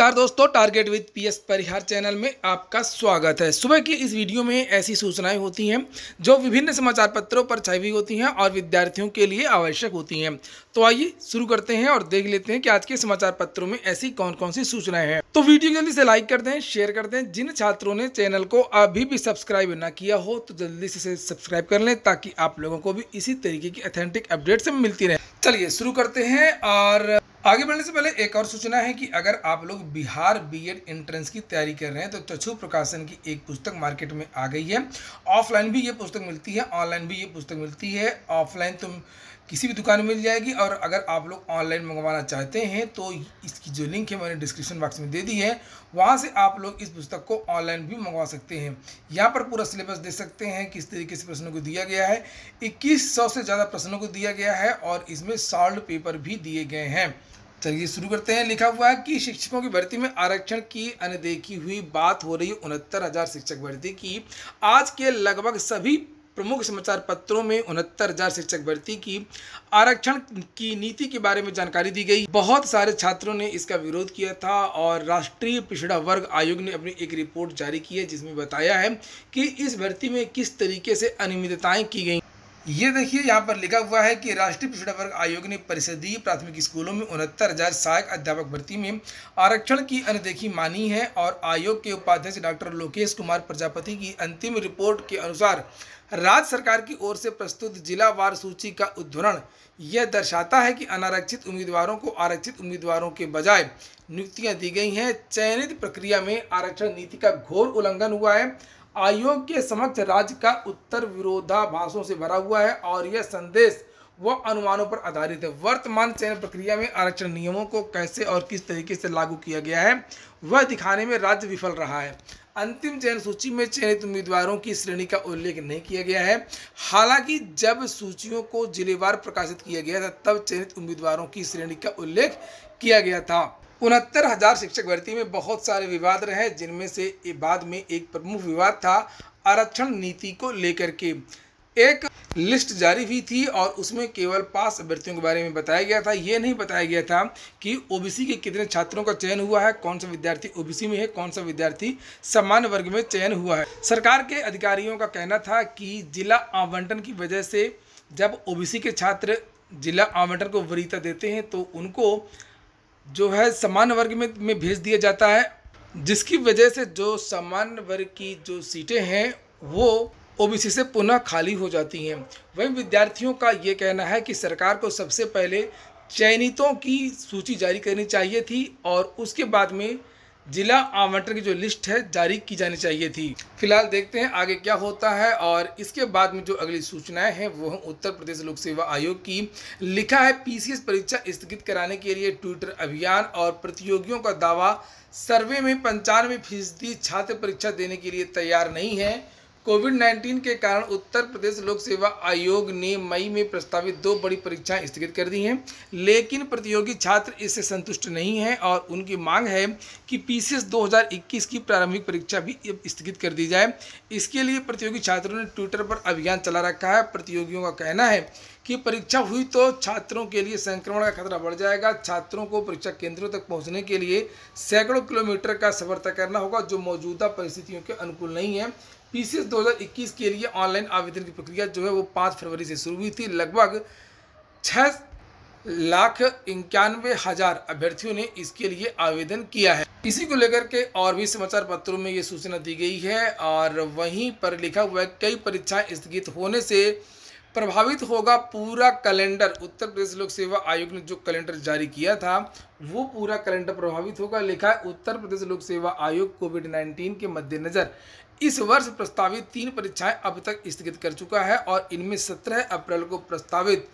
नमस्कार दोस्तों, target with PS Parihar channel में आपका स्वागत है। सुबह की इस वीडियो में ऐसी सूचनाएं होती हैं जो विभिन्न समाचार पत्रों पर छाई हुई होती हैं और विद्यार्थियों के लिए आवश्यक होती हैं। तो आइए शुरू करते हैं और देख लेते हैं कि आज के समाचार पत्रों में ऐसी कौन कौन सी सूचनाएं हैं। तो वीडियो जल्दी से लाइक कर दें, शेयर कर दें। जिन छात्रों ने चैनल को अभी भी सब्सक्राइब ना किया हो तो जल्दी से सब्सक्राइब कर लें ताकि आप लोगों को भी इसी तरीके की ऑथेंटिक अपडेट्स मिलती रहे। चलिए शुरू करते हैं। और आगे बढ़ने से पहले एक और सूचना है कि अगर आप लोग बिहार बीएड एंट्रेंस की तैयारी कर रहे हैं तो चक्षु प्रकाशन की एक पुस्तक मार्केट में आ गई है। ऑफलाइन भी ये पुस्तक मिलती है, ऑनलाइन भी ये पुस्तक मिलती है। ऑफलाइन तो किसी भी दुकान में मिल जाएगी और अगर आप लोग ऑनलाइन मंगवाना चाहते हैं तो इसकी जो लिंक है मैंने डिस्क्रिप्शन बॉक्स में दे दी है, वहाँ से आप लोग इस पुस्तक को ऑनलाइन भी मंगवा सकते हैं। यहाँ पर पूरा सिलेबस देख सकते हैं किस तरीके से प्रश्नों को दिया गया है। 2100 से ज़्यादा प्रश्नों को दिया गया है और इसमें सॉल्व पेपर भी दिए गए हैं। चलिए शुरू करते हैं। लिखा हुआ है कि शिक्षकों की भर्ती में आरक्षण की अनदेखी हुई, बात हो रही है 69,000 शिक्षक भर्ती की। आज के लगभग सभी प्रमुख समाचार पत्रों में 69,000 शिक्षक भर्ती की आरक्षण की नीति के बारे में जानकारी दी गई। बहुत सारे छात्रों ने इसका विरोध किया था और राष्ट्रीय पिछड़ा वर्ग आयोग ने अपनी एक रिपोर्ट जारी की है जिसमें बताया है कि इस भर्ती में किस तरीके से अनियमितताएं की गई। ये देखिए, यहाँ पर लिखा हुआ है कि राष्ट्रीय पिछड़ा वर्ग आयोग ने परिषदीय प्राथमिक स्कूलों में 69,000 सहायक अध्यापक भर्ती में आरक्षण की अनदेखी मानी है और आयोग के उपाध्यक्ष डॉक्टर लोकेश कुमार प्रजापति की अंतिम रिपोर्ट के अनुसार राज्य सरकार की ओर से प्रस्तुत जिलावार सूची का उद्धरण यह दर्शाता है कि अनारक्षित उम्मीदवारों को आरक्षित उम्मीदवारों के बजाय नियुक्तियां दी गई हैं। चयनित प्रक्रिया में आरक्षण नीति का घोर उल्लंघन हुआ है। आयोग के समक्ष राज्य का उत्तर विरोधाभासों से भरा हुआ है और यह संदेश व अनुमानों पर आधारित है। वर्तमान चयन प्रक्रिया में आरक्षण नियमों को कैसे और किस तरीके से लागू किया गया है वह दिखाने में राज्य विफल रहा है। अंतिम चयन सूची में चयनित उम्मीदवारों की श्रेणी का उल्लेख नहीं किया गया है। हालांकि जब सूचियों को जिलेवार प्रकाशित किया गया था तब चयनित उम्मीदवारों की श्रेणी का उल्लेख किया गया था। 69,000 शिक्षक भर्ती में बहुत सारे विवाद रहे, जिनमें से बाद में एक प्रमुख विवाद था आरक्षण नीति को लेकर के। एक लिस्ट जारी हुई थी और उसमें केवल पास अभ्यर्थियों के बारे में बताया गया था। ये नहीं बताया गया था कि ओबीसी के कितने छात्रों का चयन हुआ है, कौन सा विद्यार्थी ओबीसी में है, कौन सा विद्यार्थी सामान्य वर्ग में चयन हुआ है। सरकार के अधिकारियों का कहना था कि जिला आवंटन की वजह से जब ओबीसी के छात्र जिला आवंटन को वरीयता देते हैं तो उनको जो है सामान्य वर्ग में भेज दिया जाता है, जिसकी वजह से जो सामान्य वर्ग की जो सीटें हैं वो ओबीसी से पुनः खाली हो जाती हैं। वहीं विद्यार्थियों का ये कहना है कि सरकार को सबसे पहले चयनितों की सूची जारी करनी चाहिए थी और उसके बाद में जिला आवंटन की जो लिस्ट है जारी की जानी चाहिए थी। फिलहाल देखते हैं आगे क्या होता है। और इसके बाद में जो अगली सूचनाएं हैं वो उत्तर प्रदेश लोक सेवा आयोग की। लिखा है पीसीएस परीक्षा स्थगित कराने के लिए ट्विटर अभियान और प्रतियोगियों का दावा। सर्वे में 95% छात्र परीक्षा देने के लिए तैयार नहीं है। कोविड-19 के कारण उत्तर प्रदेश लोक सेवा आयोग ने मई में प्रस्तावित 2 बड़ी परीक्षाएं स्थगित कर दी हैं, लेकिन प्रतियोगी छात्र इससे संतुष्ट नहीं हैं और उनकी मांग है कि पीसीएस 2021 की प्रारंभिक परीक्षा भी स्थगित कर दी जाए। इसके लिए प्रतियोगी छात्रों ने ट्विटर पर अभियान चला रखा है। प्रतियोगियों का कहना है कि परीक्षा हुई तो छात्रों के लिए संक्रमण का खतरा बढ़ जाएगा। छात्रों को परीक्षा केंद्रों तक पहुंचने के लिए सैकड़ों किलोमीटर का सफर तय करना होगा, जो मौजूदा परिस्थितियों के अनुकूल नहीं है। पीसीएस 2021 के लिए ऑनलाइन आवेदन की प्रक्रिया जो है वो 5 फरवरी से शुरू हुई थी। लगभग 6,91,000 अभ्यर्थियों ने इसके लिए आवेदन किया है। इसी को लेकर के और भी समाचार पत्रों में ये सूचना दी गई है और वहीं पर लिखा हुआ है कई परीक्षाएं स्थगित होने से प्रभावित होगा पूरा कैलेंडर। उत्तर प्रदेश लोक सेवा आयोग ने जो कैलेंडर जारी किया था वो पूरा कैलेंडर प्रभावित होगा। लिखा है उत्तर प्रदेश लोक सेवा आयोग कोविड-19 के मद्देनजर इस वर्ष प्रस्तावित 3 परीक्षाएं अब तक स्थगित कर चुका है और इनमें 17 अप्रैल को प्रस्तावित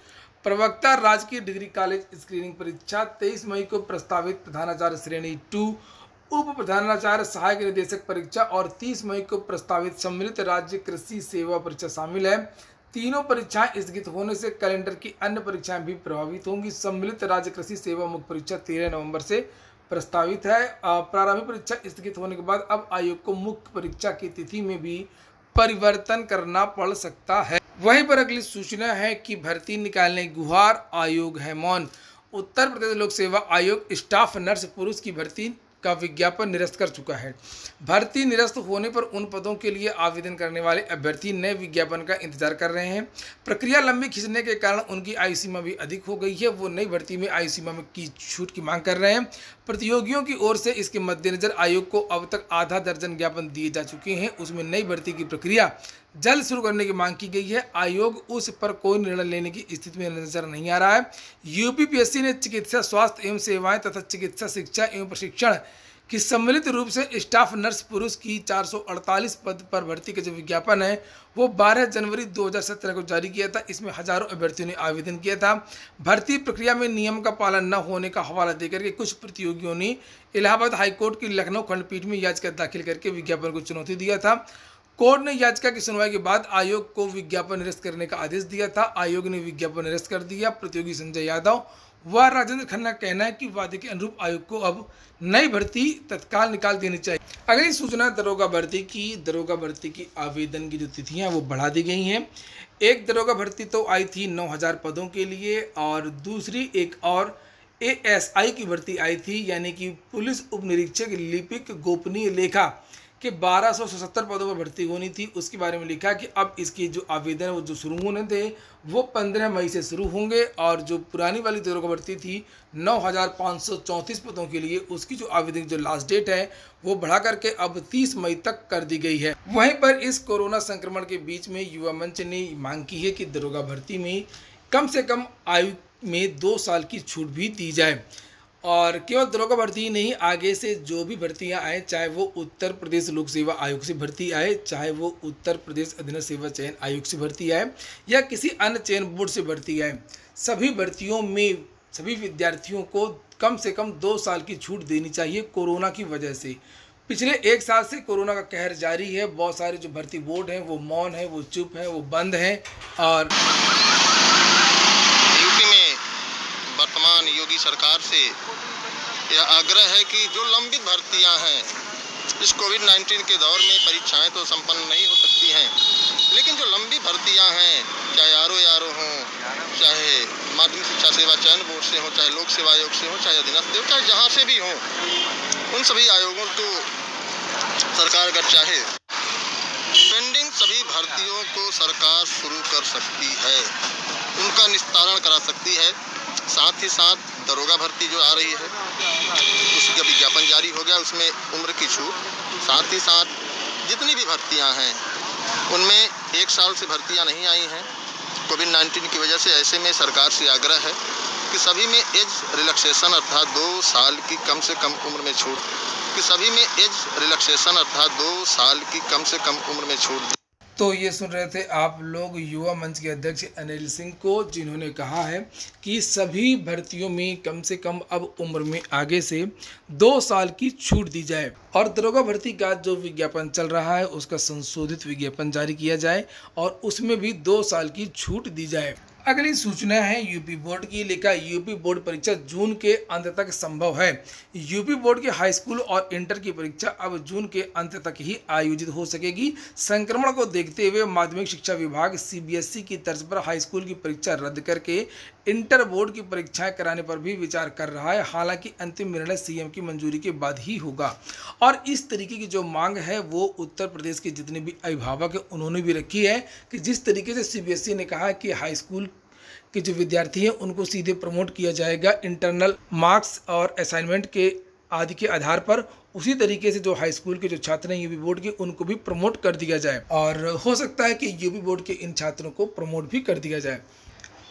प्रवक्ता राजकीय डिग्री कॉलेज स्क्रीनिंग परीक्षा, 23 मई को प्रस्तावित प्रधानाचार्य श्रेणी 2 उप प्रधानाचार्य सहायक निदेशक परीक्षा और 30 मई को प्रस्तावित सम्मिलित राज्य कृषि सेवा परीक्षा शामिल है। तीनों परीक्षाएं स्थगित होने से कैलेंडर की अन्य परीक्षाएं भी प्रभावित होंगी। सम्मिलित राज्य कृषि सेवा मुख्य परीक्षा 13 नवंबर से प्रस्तावित है। प्रारंभिक परीक्षा स्थगित होने के बाद अब आयोग को मुख्य परीक्षा की तिथि में भी परिवर्तन करना पड़ सकता है। वहीं पर अगली सूचना है कि भर्ती निकालने गुहार, आयोग है मौन। उत्तर प्रदेश लोक सेवा आयोग स्टाफ नर्स पुरुष की भर्ती का विज्ञापन निरस्त कर चुका है। भर्ती निरस्त होने पर उन पदों के लिए आवेदन करने वाले अभ्यर्थी नए विज्ञापन का इंतजार कर रहे हैं। प्रक्रिया लंबी खींचने के कारण उनकी आयु सीमा भी अधिक हो गई है। वो नई भर्ती में आयु सीमा में की छूट की मांग कर रहे हैं। प्रतियोगियों की ओर से इसके मद्देनजर आयोग को अब तक आधा दर्जन ज्ञापन दिए जा चुके हैं। उसमें नई भर्ती की प्रक्रिया जल्द शुरू करने की मांग की गई है। आयोग उस पर कोई निर्णय लेने की स्थिति में नजर नहीं आ रहा है। यूपीपीएससी ने चिकित्सा स्वास्थ्य एवं सेवाएं तथा चिकित्सा शिक्षा एवं प्रशिक्षण की सम्मिलित रूप से स्टाफ नर्स पुरुष की 448 पद पर भर्ती का जो विज्ञापन है वो 12 जनवरी 2017 को जारी किया था। इसमें हजारों अभ्यर्थियों ने आवेदन किया था। भर्ती प्रक्रिया में नियम का पालन न होने का हवाला देकर के कुछ प्रतियोगियों ने इलाहाबाद हाईकोर्ट की लखनऊ खंडपीठ में याचिका दाखिल करके विज्ञापन को चुनौती दिया था। कोर्ट ने याचिका की सुनवाई के बाद आयोग को विज्ञापन निरस्त करने का आदेश दिया था। आयोग ने विज्ञापन निरस्त कर दिया। प्रतियोगी संजय यादव व राजेंद्र खन्ना का कहना है कि वादे के अनुरूप आयोग को अब नई भर्ती तत्काल निकाल देनी चाहिए। अगली सूचना दरोगा भर्ती की आवेदन की जो तिथियां वो बढ़ा दी गई हैं। एक दरोगा भर्ती तो आई थी 9000 पदों के लिए और दूसरी एक और ASI की भर्ती आई थी, यानी कि पुलिस उप निरीक्षक लिपिक गोपनीय लेखा कि 1277 पदों पर भर्ती होनी थी। उसके बारे में लिखा कि अब इसकी जो आवेदन है वो जो शुरू होने थे वो 15 मई से शुरू होंगे और जो पुरानी वाली दरोगा भर्ती थी 9534 पदों के लिए उसकी जो आवेदन की जो लास्ट डेट है वो बढ़ा करके अब 30 मई तक कर दी गई है। वहीं पर इस कोरोना संक्रमण के बीच में युवा मंच ने मांग की है कि दरोगा भर्ती में कम से कम आयु में 2 साल की छूट भी दी जाए और केवल दरोगा भर्ती ही नहीं, आगे से जो भी भर्तियां आए, चाहे वो उत्तर प्रदेश लोक सेवा आयोग से भर्ती आए, चाहे वो उत्तर प्रदेश अधीनस्थ सेवा चयन आयोग से भर्ती आए या किसी अन्य चयन बोर्ड से भर्ती आए, सभी भर्तियों में सभी विद्यार्थियों को कम से कम 2 साल की छूट देनी चाहिए। कोरोना की वजह से पिछले 1 साल से कोरोना का कहर जारी है। बहुत सारे जो भर्ती बोर्ड हैं वो मौन है, वो चुप है, वो बंद हैं। और वर्तमान योगी सरकार से यह आग्रह है कि जो लंबित भर्तियां हैं, इस कोविड-19 के दौर में परीक्षाएं तो संपन्न नहीं हो सकती हैं, लेकिन जो लंबी भर्तियां हैं, चाहे आरओ हों, चाहे माध्यमिक शिक्षा सेवा चयन बोर्ड से हों, चाहे लोक सेवा आयोग से हों, चाहे अधीनस्थ हो, चाहे जहाँ से भी हों, उन सभी आयोगों को सरकार अगर चाहे पेंडिंग सभी भर्तियों को सरकार शुरू कर सकती है, उनका निस्तारण करा सकती है। साथ ही साथ दरोगा भर्ती जो आ रही है उसका विज्ञापन जारी हो गया, उसमें उम्र की छूट, साथ ही साथ जितनी भी भर्तियां हैं उनमें 1 साल से भर्तियां नहीं आई हैं कोविड-19 की वजह से। ऐसे में सरकार से आग्रह है कि सभी में एज रिलैक्सेशन अर्थात 2 साल की कम से कम उम्र में छूट, अर्थात 2 साल की कम से कम उम्र में छूट। तो ये सुन रहे थे आप लोग युवा मंच के अध्यक्ष अनिल सिंह को, जिन्होंने कहा है कि सभी भर्तियों में कम से कम अब उम्र में आगे से 2 साल की छूट दी जाए और दरोगा भर्ती का जो विज्ञापन चल रहा है उसका संशोधित विज्ञापन जारी किया जाए और उसमें भी 2 साल की छूट दी जाए। अगली सूचना है यूपी बोर्ड की। लिखा यूपी बोर्ड परीक्षा जून के अंत तक संभव है। यूपी बोर्ड के हाई स्कूल और इंटर की परीक्षा अब जून के अंत तक ही आयोजित हो सकेगी। संक्रमण को देखते हुए माध्यमिक शिक्षा विभाग CBSE की तर्ज पर हाई स्कूल की परीक्षा रद्द करके इंटर बोर्ड की परीक्षाएं कराने पर भी विचार कर रहा है। हालांकि अंतिम निर्णय CM की मंजूरी के बाद ही होगा और इस तरीके की जो मांग है वो उत्तर प्रदेश के जितने भी अभिभावक हैं उन्होंने भी रखी है कि जिस तरीके से CBSE ने कहा कि हाई स्कूल के जो विद्यार्थी हैं उनको सीधे प्रमोट किया जाएगा इंटरनल मार्क्स और असाइनमेंट के आदि के आधार पर, उसी तरीके से जो हाई स्कूल के जो छात्र हैं यूपी बोर्ड के उनको भी प्रमोट कर दिया जाए और हो सकता है कि यूपी बोर्ड के इन छात्रों को प्रमोट भी कर दिया जाए।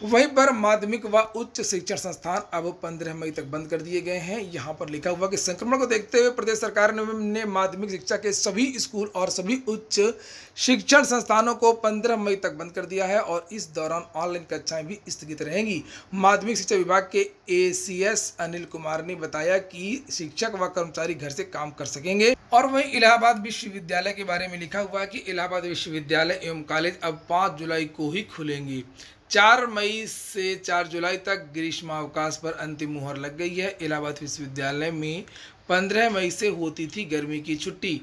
वहीं पर माध्यमिक व उच्च शिक्षण संस्थान अब 15 मई तक बंद कर दिए गए हैं। यहाँ पर लिखा हुआ कि संक्रमण को देखते हुए प्रदेश सरकार ने माध्यमिक शिक्षा के सभी स्कूल और सभी उच्च शिक्षण संस्थानों को 15 मई तक बंद कर दिया है और इस दौरान ऑनलाइन कक्षाएं भी स्थगित रहेंगी। माध्यमिक शिक्षा विभाग के ACS अनिल कुमार ने बताया कि शिक्षक व कर्मचारी घर से काम कर सकेंगे। और वहीं इलाहाबाद विश्वविद्यालय के बारे में लिखा हुआ है कि इलाहाबाद विश्वविद्यालय एवं कॉलेज अब 5 जुलाई को ही खुलेंगी। 4 मई से 4 जुलाई तक ग्रीष्मावकाश पर अंतिम मुहर लग गई है। इलाहाबाद विश्वविद्यालय में 15 मई से होती थी गर्मी की छुट्टी।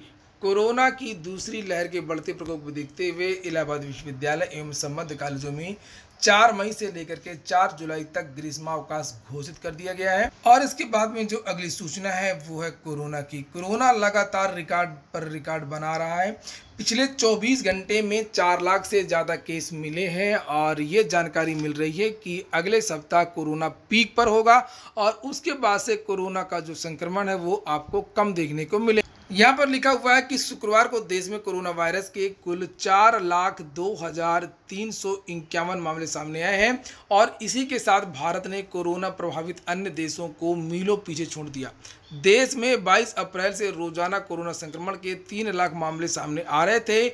कोरोना की दूसरी लहर के बढ़ते प्रकोप को देखते हुए इलाहाबाद विश्वविद्यालय एवं संबद्ध कॉलेजों में 4 मई से लेकर के 4 जुलाई तक ग्रीष्मावकाश घोषित कर दिया गया है। और इसके बाद में जो अगली सूचना है वो है कोरोना की। कोरोना लगातार रिकॉर्ड पर रिकॉर्ड बना रहा है। पिछले 24 घंटे में 4 लाख से ज़्यादा केस मिले हैं और ये जानकारी मिल रही है कि अगले सप्ताह कोरोना पीक पर होगा और उसके बाद से कोरोना का जो संक्रमण है वो आपको कम देखने को मिले। यहाँ पर लिखा हुआ है कि शुक्रवार को देश में कोरोना वायरस के कुल 4,02,351 मामले सामने आए हैं और इसी के साथ भारत ने कोरोना प्रभावित अन्य देशों को मीलों पीछे छोड़ दिया। देश में 22 अप्रैल से रोजाना कोरोना संक्रमण के 3 लाख मामले सामने आ रहे थे।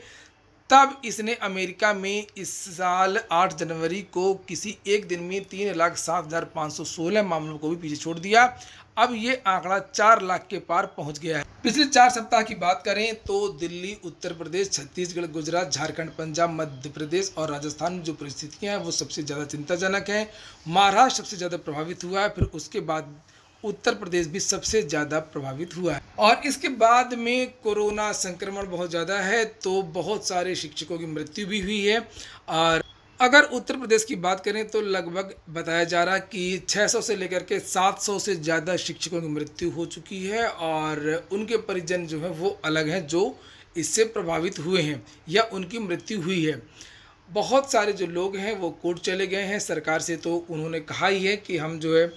तब इसने अमेरिका में इस साल 8 जनवरी को किसी एक दिन में 3,07,516 मामलों को भी पीछे छोड़ दिया। अब ये आंकड़ा 4 लाख के पार पहुंच गया है। पिछले 4 सप्ताह की बात करें तो दिल्ली, उत्तर प्रदेश, छत्तीसगढ़, गुजरात, झारखंड, पंजाब, मध्य प्रदेश और राजस्थान में जो परिस्थितियां हैं वो सबसे ज़्यादा चिंताजनक है। महाराष्ट्र सबसे ज़्यादा प्रभावित हुआ है, फिर उसके बाद उत्तर प्रदेश भी सबसे ज़्यादा प्रभावित हुआ है। और इसके बाद में कोरोना संक्रमण बहुत ज़्यादा है तो बहुत सारे शिक्षकों की मृत्यु भी हुई है। और अगर उत्तर प्रदेश की बात करें तो लगभग बताया जा रहा है कि 600 से लेकर के 700 से ज़्यादा शिक्षकों की मृत्यु हो चुकी है और उनके परिजन जो है वो अलग हैं जो इससे प्रभावित हुए हैं या उनकी मृत्यु हुई है। बहुत सारे जो लोग हैं वो कोर्ट चले गए हैं। सरकार से तो उन्होंने कहा ही है कि हम जो है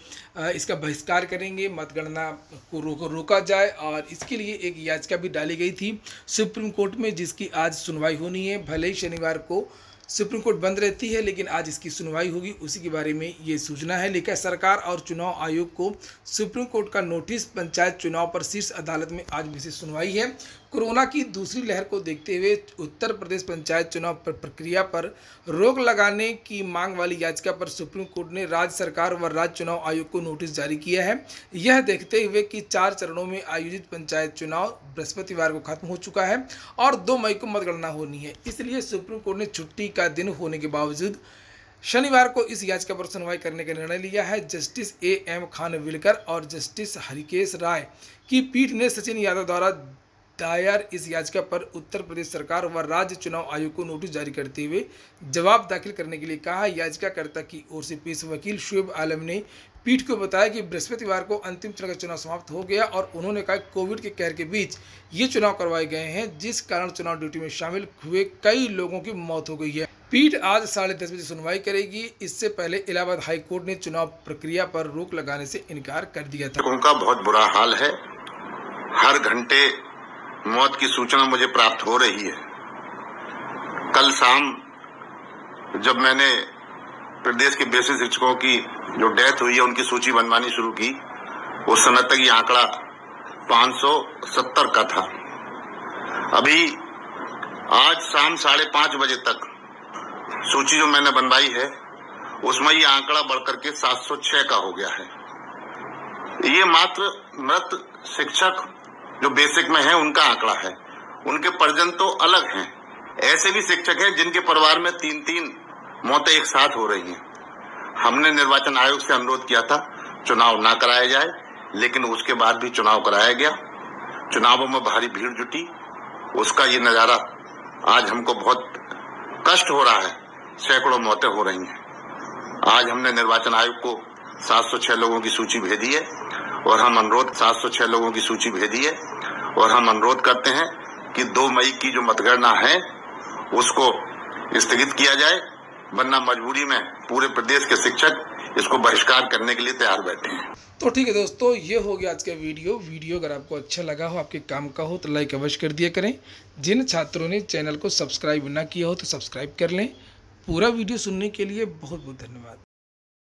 इसका बहिष्कार करेंगे, मतगणना को रोका जाए और इसके लिए एक याचिका भी डाली गई थी सुप्रीम कोर्ट में जिसकी आज सुनवाई होनी है। भले ही शनिवार को सुप्रीम कोर्ट बंद रहती है लेकिन आज इसकी सुनवाई होगी, उसी के बारे में ये सूचना है। लेकिन सरकार और चुनाव आयोग को सुप्रीम कोर्ट का नोटिस पंचायत चुनाव पर शीर्ष अदालत में आज विशेष सुनवाई है। कोरोना की दूसरी लहर को देखते हुए उत्तर प्रदेश पंचायत चुनाव प्रक्रिया पर रोक लगाने की मांग वाली याचिका पर सुप्रीम कोर्ट ने राज्य सरकार व राज्य चुनाव आयोग को नोटिस जारी किया है। यह देखते हुए कि 4 चरणों में आयोजित पंचायत चुनाव बृहस्पतिवार को खत्म हो चुका है और 2 मई को मतगणना होनी है, इसलिए सुप्रीम कोर्ट ने छुट्टी का दिन होने के बावजूद शनिवार को इस याचिका पर सुनवाई करने का निर्णय लिया है। Justice A.M. खानविलकर और जस्टिस हरिकेश राय की पीठ ने सचिन यादव द्वारा दायर इस याचिका पर उत्तर प्रदेश सरकार व राज्य चुनाव आयोग को नोटिस जारी करते हुए जवाब दाखिल करने के लिए कहा। याचिकाकर्ता की ओर से पेश वकील शुएब आलम ने पीठ को बताया कि बृहस्पतिवार को अंतिम चरण का चुनाव समाप्त हो गया और उन्होंने कहा कोविड के कहर के बीच ये चुनाव करवाए गए हैं जिस कारण चुनाव ड्यूटी में शामिल हुए कई लोगों की मौत हो गई है। पीठ आज 10:30 बजे सुनवाई करेगी। इससे पहले इलाहाबाद हाई कोर्ट ने चुनाव प्रक्रिया पर रोक लगाने से इनकार कर दिया था। उनका बहुत बुरा हाल है, हर घंटे मौत की सूचना मुझे प्राप्त हो रही है। कल शाम जब मैंने प्रदेश के बेसिक शिक्षकों की जो डेथ हुई है उनकी सूची बनवानी शुरू की, उस समय तक ये आंकड़ा 570 का था। अभी आज शाम 5:30 बजे तक सूची जो मैंने बनवाई है उसमें ये आंकड़ा बढ़कर के 706 का हो गया है। ये मात्र मृत शिक्षक जो बेसिक में है उनका आंकड़ा है, उनके परिजन तो अलग हैं। ऐसे भी शिक्षक हैं जिनके परिवार में 3-3 मौतें एक साथ हो रही हैं। हमने निर्वाचन आयोग से अनुरोध किया था चुनाव ना कराया जाए, लेकिन उसके बाद भी चुनाव कराया गया। चुनावों में भारी भीड़ जुटी, उसका ये नजारा आज हमको बहुत कष्ट हो रहा है। सैकड़ों मौतें हो रही हैं। आज हमने निर्वाचन आयोग को 706 लोगों की सूची भेजी है और हम अनुरोध 706 लोगों की सूची भेजी है और हम अनुरोध करते हैं कि 2 मई की जो मतगणना है उसको स्थगित किया जाए, वरना मजबूरी में पूरे प्रदेश के शिक्षक इसको बहिष्कार करने के लिए तैयार बैठे हैं। तो ठीक है दोस्तों, ये हो गया आज का वीडियो अगर आपको अच्छा लगा हो, आपके काम का हो तो लाइक अवश्य कर दिया करें। जिन छात्रों ने चैनल को सब्सक्राइब ना किया हो तो सब्सक्राइब कर लें। पूरा वीडियो सुनने के लिए बहुत बहुत धन्यवाद।